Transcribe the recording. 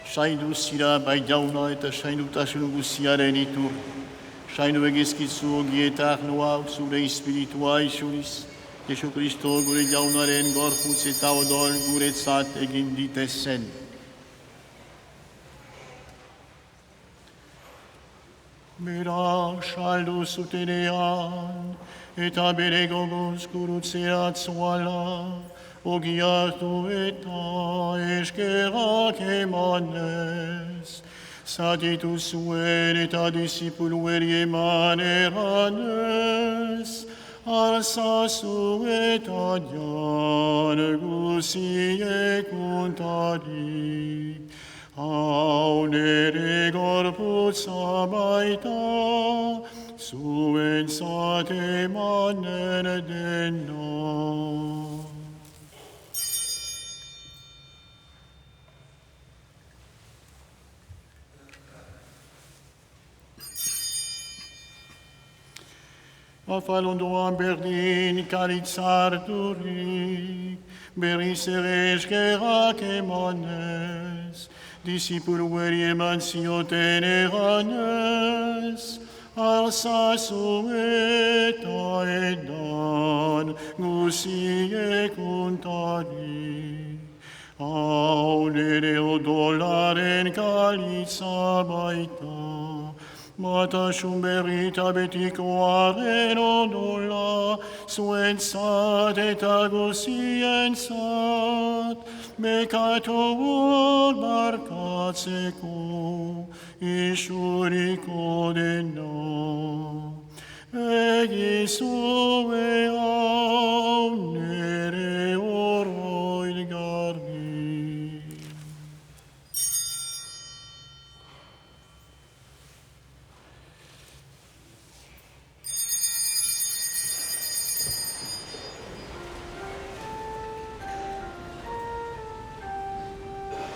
Saindu sira bai jauna eta saindutasun guziaren itur. Saindu egizkitzu ogietak noa zure espiritua isuriz. Jesu Kristo gure jaunaren gorputz eta odol guretzat egin ditezen. Bera saldu zutenean, eta bere gogoz gurutzea zuala, ogiartu eta eskerak emanez. Zatitu zuen eta disipulueri eman eranez, alzazu eta jan guziek untari. Hau nere gorputza baita, zuentzat emanen dena. Afalondoan berdin karitzarturik, berriz ere eskerak emanez, disipulueri eman zioten eganez, alzazu eta edan guziek untari. Hau nere odolaren kalitza baita, batasun berrita betikoaren odola, zuentzat eta guzientzat, bekatu hor barkatzeko, isuriko